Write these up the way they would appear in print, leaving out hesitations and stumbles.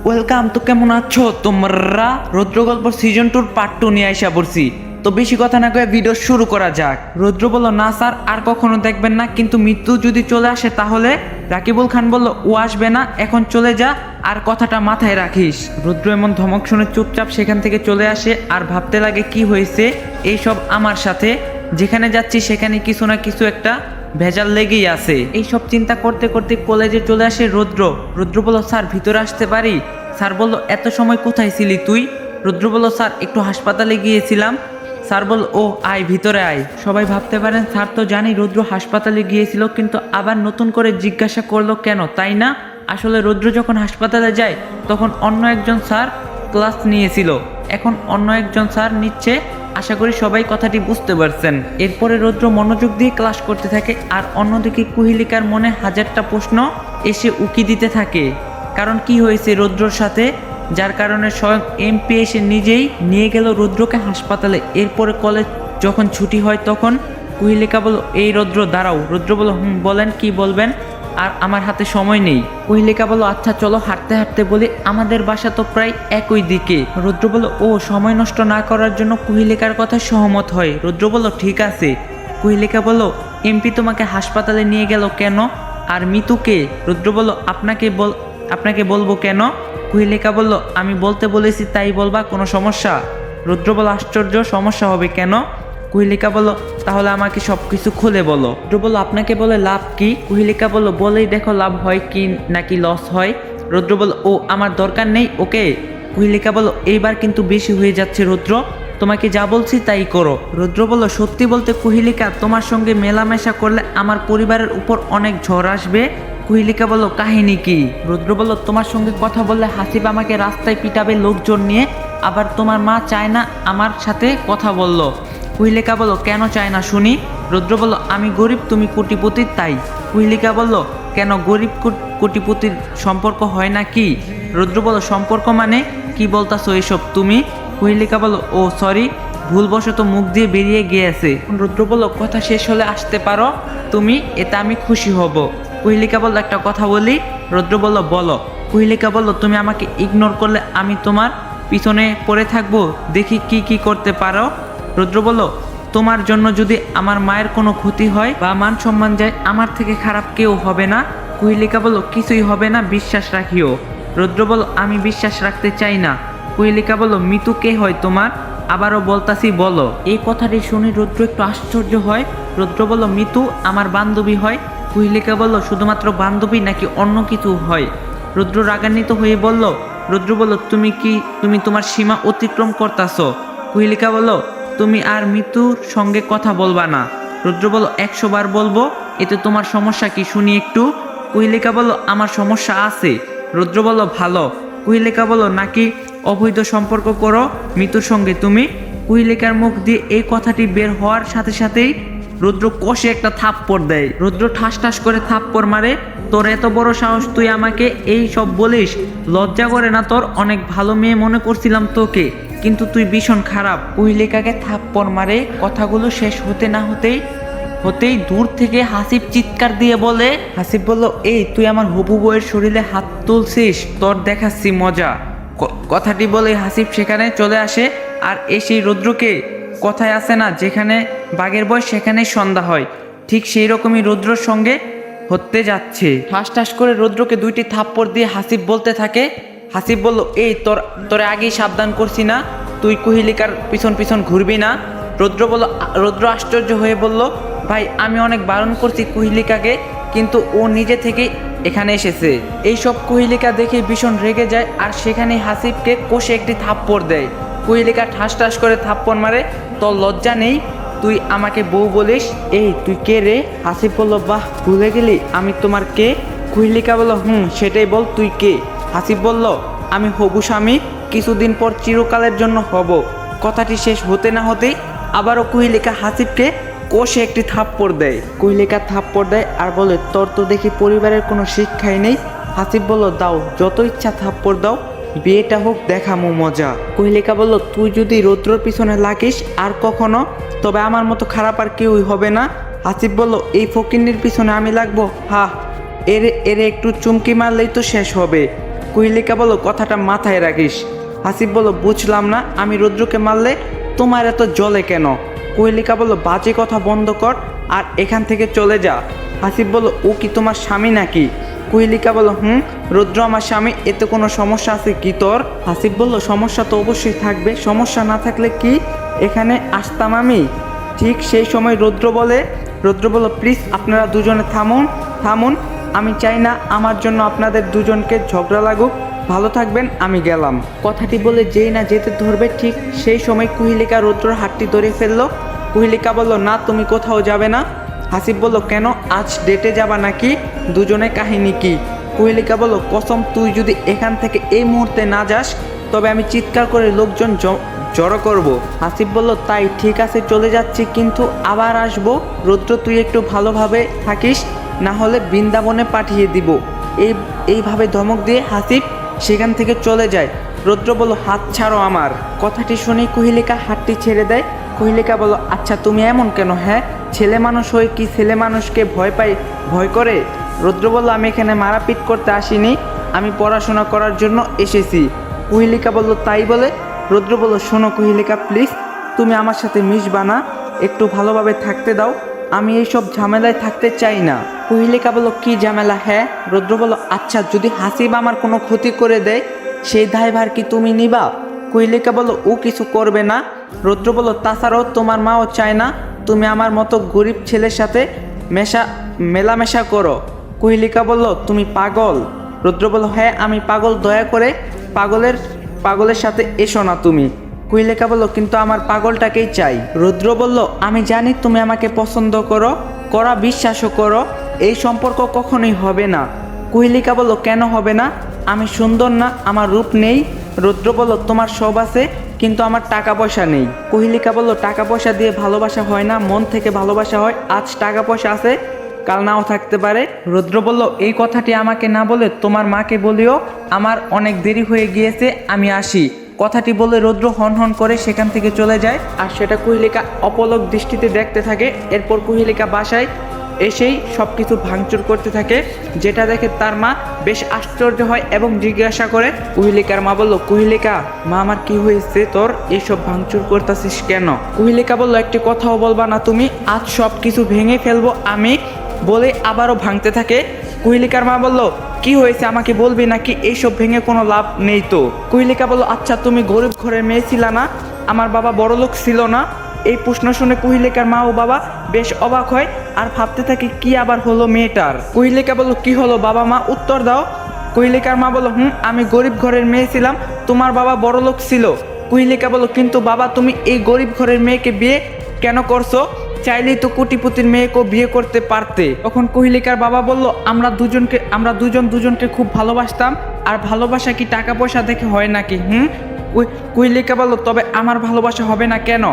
Welcome. তো কেমন আছো তোমরা? রৌদ্র গল্প সিজন 2 পার্ট 2 নিয়ে আইসা পড়ছি। তো বেশি কথা না কয়ে ভিডিও শুরু করা যাক। রৌদ্র বলল, না স্যার, আর কখনো দেখবেন না, কিন্তু মৃত্যু যদি চলে আসে তাহলে? রাকিবুল খান বলল, ও আসবে না, এখন চলে যা, আর কথাটা মাথায় রাখিস। রৌদ্র এমন ধমক শুনে চুপচাপ সেখান থেকে চলে আসে আর ভাবতে লাগে কি হয়েছে এইসব আমার সাথে। যেখানে যাচ্ছি সেখানে কিছু না কিছু একটা ভেজাল লেগেই আছে। এইসব চিন্তা করতে করতে কলেজে চলে আসে রৌদ্র। রৌদ্র বলল, স্যার ভিতরে আসতে পারি? স্যার বলল, এত সময় কোথায় ছিলি তুই? রৌদ্র বলল, স্যার একটু হাসপাতালে গিয়েছিলাম। স্যার বলল, ও আয়, ভিতরে আয়। সবাই ভাবতে পারেন স্যার তো জানি রৌদ্র হাসপাতালে গিয়েছিল, কিন্তু আবার নতুন করে জিজ্ঞাসা করলো কেন, তাই না? আসলে রৌদ্র যখন হাসপাতালে যায় তখন অন্য একজন স্যার ক্লাস নিয়েছিল, এখন অন্য একজন স্যার নিচ্ছে। আশা করি সবাই কথাটি বুঝতে পারছেন। এরপরে রৌদ্র মনোযোগ দিয়ে ক্লাস করতে থাকে, আর অন্যদিকে কুহেলিকার মনে হাজারটা প্রশ্ন এসে উকি দিতে থাকে। কারণ কি হয়েছে রৌদ্রর সাথে, যার কারণে স্বয়ং এমপি এসে নিজেই নিয়ে গেল রৌদ্রকে হাসপাতালে। এরপরে কলেজ যখন ছুটি হয় তখন কুহেলিকা বলল, এই রৌদ্র দাঁড়াও। রৌদ্র বলল, বলেন, কি বলবেন? আর আমার হাতে সময় নেই। কুহেলিকা বলল, আচ্ছা চলো হাঁটতে হাঁটতে বলি, আমাদের বাসা তো প্রায় একই দিকে। রৌদ্র বলল, ও সময় নষ্ট না করার জন্য কুহেলিকার কথা সহমত হয়। রৌদ্র বলল, ঠিক আছে। কুহেলিকা বলল, এমপি তোমাকে হাসপাতালে নিয়ে গেল কেন? আর মিতুকে? রৌদ্র বলল, আপনাকে বলবো কেন? কুহেলিকা বলল, আমি বলতে বলেছি তাই বলবা, কোনো সমস্যা? রৌদ্র বলল, আশ্চর্য, সমস্যা হবে কেন? কুহেলিকা বলল, তাহলে আমাকে সব কিছু খুলে বলো। রৌদ্র বলল, আপনাকে বলে লাভ কি? কুহেলিকা বলল, বলেই দেখো লাভ হয় কি নাকি লস হয়। রৌদ্র বলল, ও আমার দরকার নেই, ওকে। কুহেলিকা বলল, এইবার কিন্তু বেশি হয়ে যাচ্ছে রৌদ্র, তোমাকে যা বলছি তাই করো। রৌদ্র বলল, সত্যি বলতে কুহেলিকা, তোমার সঙ্গে মেলামেশা করলে আমার পরিবারের উপর অনেক ঝড় আসবে। কুহেলিকা বলল, কাহিনী কি? রৌদ্র বলল, তোমার সঙ্গে কথা বললে হাসিব আমাকে রাস্তায় পিটাবে লোকজন নিয়ে, আবার তোমার মা চায় না আমার সাথে কথা বলল। কুহেলিকা বলল, কেন চায় না শুনি? রৌদ্র বলল, আমি গরিব, তুমি কোটিপতি, তাই। কুহেলিকা বলল, কেন গরিব কোটিপতির সম্পর্ক হয় না কি? রৌদ্র বলল, সম্পর্ক মানে কি বলতাছো এসব তুমি? কুহেলিকা বলল, ও সরি, ভুলবশত মুখ দিয়ে বেরিয়ে গিয়েছে। রৌদ্র বলল, কথা শেষ হলে আসতে পারো তুমি, এতে আমি খুশি হব। কুহেলিকা বলল, একটা কথা বলি? রৌদ্র বলল, বলো। কুহেলিকা বলল, তুমি আমাকে ইগনোর করলে আমি তোমার পিছনে পড়ে থাকবো, দেখি কি করতে পারো। রৌদ্র বলল, তোমার জন্য যদি আমার মায়ের কোনো ক্ষতি হয় বা মান সম্মান যায়, আমার থেকে খারাপ কেউ হবে না। কুহেলিকা বলল, কিছুই হবে না, বিশ্বাস রাখিও। রৌদ্র বলল, আমি বিশ্বাস রাখতে চাই না। কুহেলিকা বলল, মিতু কে হয় তোমার? আবারও বলতাছি, বলো। এই কথাটি শুনে রৌদ্র একটু আশ্চর্য হয়। রৌদ্র বলল, মিতু আমার বান্ধবী হয়। কুহেলিকা বলল, শুধুমাত্র বান্ধবী নাকি অন্য কিছু হয়? রৌদ্র রাগান্বিত হয়ে বলল। রৌদ্র বলল, তুমি তোমার সীমা অতিক্রম করতাছো। কুহেলিকা বলল, তুমি আর মিতুর সঙ্গে কথা বলবা না। রৌদ্র বলল, 100 বার বলবো, এতে তোমার সমস্যা কি শুনি একটু? কুহেলিকা বলল, আমার সমস্যা আছে। রৌদ্র বলল, ভালো। কুহেলিকা বলল, নাকি অবৈধ সম্পর্ক করো মিতুর সঙ্গে তুমি? কুহেলিকার মুখ দিয়ে এই কথাটি বের হওয়ার সাথে সাথেই রৌদ্র কষে একটা থাপ্পড় দেয়। রৌদ্র ঠাস ঠাস করে থাপ্পড় মারে। তোর এত বড় সাহস, তুই আমাকে এই সব বলিস? লজ্জা করে না তোর? অনেক ভালো মেয়ে মনে করছিলাম তোকে, কিন্তু তুই ভীষণ খারাপ। কুহেলিকাকে থাপ্পড় মারে। কথাগুলো শেষ হতে না হতেই দূর থেকে হাসিব চিৎকার দিয়ে বলে। হাসিব বলল, এই তুই আমার হবু বউয়ের শরীরে হাত তুলছিস, তোর দেখাচ্ছি মজা। কথাটি বলে হাসিব সেখানে চলে আসে, আর এসেই রৌদ্রকে, কথায় আছে না, যেখানে বাঘের বয়স সেখানেই সন্ধ্যা হয়, ঠিক সেই রকমই রৌদ্রর সঙ্গে হতে যাচ্ছে। ঠাস ঠাস করে রৌদ্রকে 2টি থাপ্পড় দিয়ে হাসিব বলতে থাকে। হাসিব বলল, এই তোরে আগেই সাবধান করছি না, তুই কুহেলিকার পিছন পিছন ঘুরবি না। রৌদ্র আশ্চর্য হয়ে বলল, ভাই আমি অনেক বারণ করছি কুহেলিকাকে, কিন্তু ও নিজে থেকেই এখানে এসেছে। এইসব কুহেলিকা দেখে ভীষণ রেগে যায়, আর সেখানে হাসিবকে কষে একটি থাপ্পড় দেয়। কুহেলিকা ঠাস ঠাস করে থাপ্পড় মারে। তোর লজ্জা নেই? তুই আমাকে বউ বলিস? এই তুই কে রে? হাসিব বলল, বাহ, ভুলে গেলি আমি তোমার কে? কুহেলিকা বলল, সেটাই বল, তুই কে? হাসিব বলল, আমি হবু স্বামী, কিছুদিন পর চিরকালের জন্য হব। কথাটি শেষ হতে না হতেই আবারও কুহেলিকা হাসিবকে কষে একটি থাপ্পড় দেয়। কুহেলিকা থাপ্পড় দেয় আর বলে, তোর তো দেখি পরিবারের কোনো শিক্ষাই নেই। হাসিব বলল, দাও, যত ইচ্ছা থাপ্পড় দাও, বিয়েটা হোক, দেখামো মজা। কুহেলিকা বলল, তুই যদি রৌদ্রর পিছনে লাগিস আর কখনো, তবে আমার মতো খারাপ আর কেউই হবে না। হাসিব বলল, এই ফকিন্নির পিছনে আমি লাগবো? হা, এরে একটু চুমকি মারলেই তো শেষ হবে। কুহেলিকা বলল কথাটা মাথায় রাখিস। হাসিব বলল বুঝলাম না, আমি রুদ্রকে মারলে তোমার এত জ্বলে কেন? কুহেলিকা বলল বাজে কথা বন্ধ কর আর এখান থেকে চলে যা। হাসিব বলল ও কি তোমার স্বামী নাকি? কুহেলিকা বলল রুদ্র আমার স্বামী, এতে কোনো সমস্যা আছে কি তোর? হাসিব বলল সমস্যা তো অবশ্যই থাকবে, সমস্যা না থাকলে কি এখানে আসতাম আমি? ঠিক সেই সময় রুদ্র বলল প্লিজ আপনারা দুজনে থামুন থামুন, আমি চাই না আমার জন্য আপনাদের দুজনকে ঝগড়া লাগুক, ভালো থাকবেন, আমি গেলাম। কথাটি বলে যেই না যেতে ধরবে ঠিক সেই সময় কুহেলিকা রুদ্রর হাতটি ধরে ফেললো। কুহেলিকা বলল না তুমি কোথাও যাবে না। হাসিব বলল কেন, আজ ডেটে যাবা নাকি? দুজনে কাহিনী কি? কুহেলিকা বলল কসম তুই যদি এখান থেকে এই মুহূর্তে না যাস তবে আমি চিৎকার করে লোকজন জড়ো করব। হাসিব বলল তাই ঠিক আছে চলে যাচ্ছি, কিন্তু আবার আসবো। রুদ্র তুই একটু ভালোভাবে থাকিস, না হলে বৃন্দাবনে পাঠিয়ে দিব। এইভাবে ধমক দিয়ে হাসিব সেখান থেকে চলে যায়। রুদ্র বলল হাত ছাড়ো আমার। কথাটি শুনে কুহেলিকা হাতটি ছেড়ে দেয়। কুহেলিকা বলল আচ্ছা তুমি এমন কেন? হ্যাঁ, ছেলে মানুষ হয়ে কি ছেলে মানুষকে ভয় করে? রুদ্র বলল আমি এখানে মারাপিট করতে আসিনি, আমি পড়াশোনা করার জন্য এসেছি। কুহেলিকা বলল তাই বলে? রুদ্র বলল শোনো কুহেলিকা প্লিজ, তুমি আমার সাথে মিশবা না, একটু ভালোভাবে থাকতে দাও, আমি এইসব ঝামেলায় থাকতে চাই না। কুহেলিকা বলল কি ঝামেলা? হ্যাঁ। রুদ্র বলল আচ্ছা যদি হাসিব আমার কোনো ক্ষতি করে দেয় সেই দায়ভার কি তুমি নিবা? কুহেলিকা বলল ও কিছু করবে না। রুদ্র বলল তাছাড়াও তোমার মাও চায় না তুমি আমার মতো গরিব ছেলের সাথে মেলামেশা করো। কুহেলিকা বলল তুমি পাগল? রুদ্র বলল হ্যাঁ আমি পাগল, দয়া করে পাগলের সাথে এসো না তুমি। কুহেলিকা বলল কিন্তু আমার পাগলটাকেই চাই। রুদ্র বলল আমি জানি তুমি আমাকে পছন্দ করা বিশ্বাসও করো, এই সম্পর্ক কখনোই হবে না। কুহেলিকা বলল কেন হবে না? আমি সুন্দর না, আমার রূপ নেই? রুদ্র বলল তোমার সব আছে কিন্তু আমার টাকা পয়সা নেই। কুহেলিকা বলল টাকা পয়সা দিয়ে ভালোবাসা হয় না, মন থেকে ভালোবাসা হয়। আজ টাকা পয়সা আছে, কাল নাও থাকতে পারে। রুদ্র বলল এই কথাটি আমাকে না বলে তোমার মাকে বলিও, আমার অনেক দেরি হয়ে গিয়েছে, আমি আসি। কথাটি বলে রুদ্র হন করে সেখান থেকে চলে যায়, আর সেটা কুহেলিকা অপলক দৃষ্টিতে দেখতে থাকে। এরপর কুহেলিকা বাসায় এসেই সব কিছু ভাঙচুর করতে থাকে, যেটা দেখে তার মা বেশ আশ্চর্য হয় এবং জিজ্ঞাসা করে। কুহেলিকার মা বলল কুহেলিকা মা আমার কি হয়েছে, তোর এইসব ভাঙচুর করতেছিস কেন? কুহেলিকা বলল একটি কথাও বলবা না তুমি, আজ সব কিছু ভেঙে ফেলবো আমি, বলে আবারও ভাঙতে থাকে। কুহেলিকার মা বলল কি হয়েছে আমাকে বলবি নাকি, এইসব ভেঙে কোনো লাভ নেই তো। কুহেলিকা বলল আচ্ছা তুমি গরিব ঘরের মেয়ে ছিল না, আমার বাবা বড়লোক ছিল না? এই প্রশ্ন শুনে কুহেলিকার মা ও বাবা বেশ অবাক হয় আর ভাবতে থাকে কি আবার হলো মেয়েটার। কুহেলিকা বলল কি হলো বাবা মা, উত্তর দাও। কুহেলিকার মা বলল আমি গরিব ঘরের মেয়ে ছিলাম, তোমার বাবা বড়লোক ছিল। কুহেলিকা বলল কিন্তু বাবা তুমি এই গরিব ঘরের মেয়েকে বিয়ে কেন করছো? চাইলেই তো কোটিপতির মেয়েকেও বিয়ে করতে পারতে। তখন কুহেলিকার বাবা বলল আমরা দুজনকে খুব ভালোবাসতাম, আর ভালোবাসা কি টাকা পয়সা দেখে হয় নাকি? কুহেলিকা বলল তবে আমার ভালোবাসা হবে না কেন?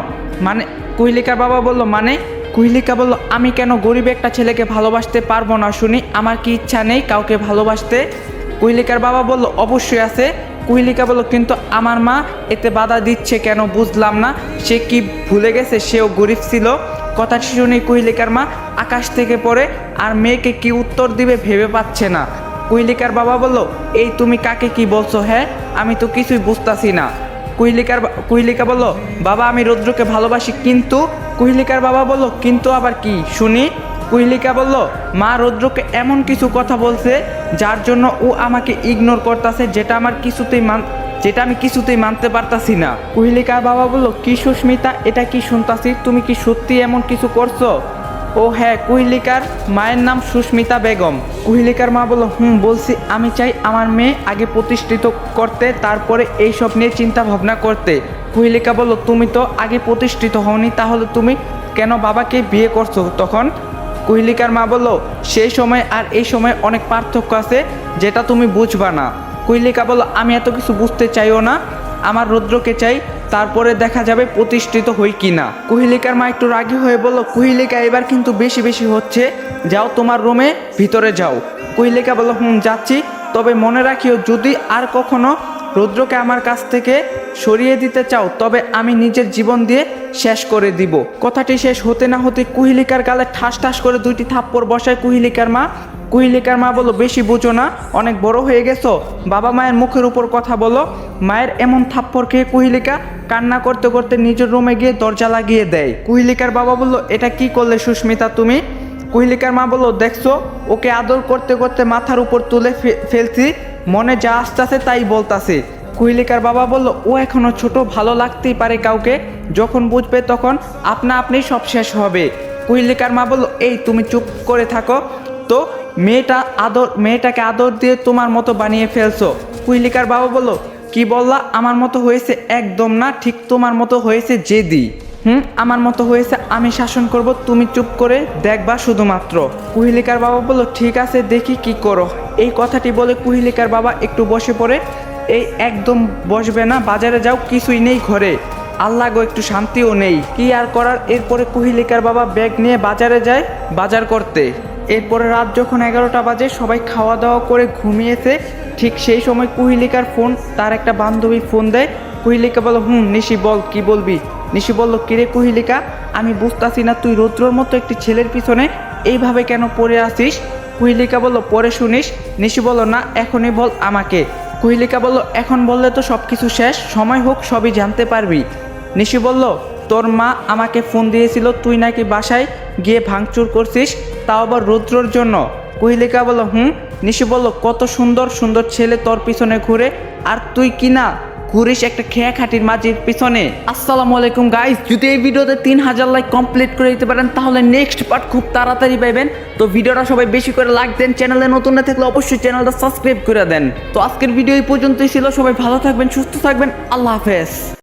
মানে কুহেলিকার বাবা বলল মানে? কুহেলিকা বলল আমি কেন গরিব একটা ছেলেকে ভালোবাসতে পারবো না শুনি, আমার কি ইচ্ছা নেই কাউকে ভালোবাসতে? কুহেলিকার বাবা বলল অবশ্যই আছে। কুহেলিকা বলল কিন্তু আমার মা এতে বাধা দিচ্ছে কেন, বুঝলাম না, সে কি ভুলে গেছে সেও গরিব ছিল? কথাটি শুনে কুহেলিকার মা আকাশ থেকে পড়ে আর মেয়েকে কি উত্তর দিবে ভেবে পাচ্ছে না। কুহেলিকার বাবা বলল এই তুমি কাকে কি বলছো? হ্যাঁ আমি তো কিছুই বুঝতাছি না। কুহেলিকা বলল বাবা আমি রুদ্রকে ভালোবাসি। কিন্তু কুহেলিকার বাবা বলল কিন্তু আবার কি শুনি? কুহেলিকা বলল মা রুদ্রকে এমন কিছু কথা বলছে যার জন্য ও আমাকে ইগনোর করতেছে, যেটা আমি কিছুতেই মানতে পারতাছি না। কুহেলিকার বাবা বলল কি সুস্মিতা, এটা কি শুনতাছি, তুমি কি সত্যি এমন কিছু করছো? ও হ্যাঁ, কুহেলিকার মায়ের নাম সুস্মিতা বেগম। কুহেলিকার মা বলল বলছি, আমি চাই আমার মেয়ে আগে প্রতিষ্ঠিত করতে, তারপরে এইসব নিয়ে চিন্তা ভাবনা করতে। কুহেলিকা বলল তুমি তো আগে প্রতিষ্ঠিত হওনি, তাহলে তুমি কেন বাবাকে বিয়ে করছো তখন? কুহেলিকার মা বলল সেই সময় আর এই সময় অনেক পার্থক্য আছে, যেটা তুমি বুঝবা না। কুহেলিকা বলল আমি এত কিছু বুঝতে চাইও না, আমার রুদ্রকে চাই, তারপরে দেখা যাবে প্রতিষ্ঠিত হই কি না। কুহেলিকার মা একটু রাগী হয়ে বলল কুহেলিকা এবার কিন্তু বেশি হচ্ছে, যাও তোমার রুমে ভিতরে যাও। কুহেলিকা বলল যাচ্ছি, তবে মনে রাখিও যদি আর কখনো রুদ্রকে আমার কাছ থেকে সরিয়ে দিতে চাও তবে আমি নিজের জীবন দিয়ে শেষ করে দিব। কথাটি শেষ হতে না হতে কুহেলিকার গালে ঠাস করে দুইটি থাপ্পড় বসায় কুহেলিকার মা। কুহিলিকার মা বলল, বেশি বুঝো না, অনেক বড় হয়ে গেছো, বাবা মায়ের মুখের উপর কথা বলো। মায়ের এমন থাপ্পড় খেয়ে কুহিলিকা কান্না করতে করতে নিজের রুমে গিয়ে দরজা লাগিয়ে দেয়। কুহিলিকার বাবা বলল, এটা কি করলে সুস্মিতা তুমি? কুহিলিকার মা বলল, দেখছো, ওকে আদর করতে করতে মাথার উপর তুলে ফেলছি, মনে যা আসতেছে তাই বলতাছে। কুহিলিকার বাবা বলল, ও এখনো ছোট, ভালো লাগতেই পারে কাউকে, যখন বুঝবে তখন আপনা আপনি সব শেষ হবে। কুহিলিকার মা বলল, এই তুমি চুপ করে থাকো তো, মেয়েটাকে আদর দিয়ে তোমার মতো বানিয়ে ফেলছো। কুহিলিকার বাবা বলল, কি বললা? আমার মতো হয়েছে? একদম না, ঠিক তোমার মতো হয়েছে জেদি। আমার মতো হয়েছে, আমি শাসন করব, তুমি চুপ করে দেখবা শুধুমাত্র। কুহিলিকার বাবা বলল, ঠিক আছে, দেখি কি করো। এই কথাটি বলে কুহিলিকার বাবা একটু বসে পড়ে। এই একদম বসবে না, বাজারে যাও, কিছুই নেই ঘরে, আল্লাহ গো, একটু শান্তিও নেই, কি আর করার। এরপরে কুহিলিকার বাবা ব্যাগ নিয়ে বাজারে যায় বাজার করতে। এরপরে রাত যখন 11টা বাজে, সবাই খাওয়া দাওয়া করে ঘুমিয়েছে, ঠিক সেই সময় কুহিলিকার ফোন, তার একটা বান্ধবী ফোন দেয়। কুহিলিকা বলল, নিশি বল, কি বলবি? নিশি বলল, কিরে কুহিলিকা, আমি বুঝতাছি না তুই রৌদ্রর মতো একটি ছেলের পিছনে এইভাবে কেন পড়ে আসিস? কুহিলিকা বলল, পরে শুনিস। নিশি বলল, না, এখনই বল আমাকে। কুহিলিকা বলল, এখন বললে তো সব কিছু শেষ, সময় হোক সবই জানতে পারবি। নিশি বলল, তোর মা আমাকে ফোন দিয়েছিল, তুই নাকি বাসায় গিয়ে ভাঙচুর করছিস, তাও আবার রৌদ্রর জন্য। কুহিলিকা বলল, নিশি বলল, কত সুন্দর সুন্দর ছেলে তোর পিছনে ঘুরে, আর তুই কি না ঘুরিস একটা খেয়া খাটির মাঝির পিছনে। আসসালামু আলাইকুম গাইস, যদি এই ভিডিওতে 3000 লাইক কমপ্লিট করে দিতে পারেন তাহলে নেক্সট পার্ট খুব তাড়াতাড়ি পাইবেন। তো ভিডিওটা সবাই বেশি করে লাইক দেন, চ্যানেলে নতুন না থাকলে অবশ্যই চ্যানেলটা সাবস্ক্রাইব করে দেন। তো আজকের ভিডিও এই পর্যন্তই ছিল, সবাই ভালো থাকবেন, সুস্থ থাকবেন, আল্লাহ হাফেজ।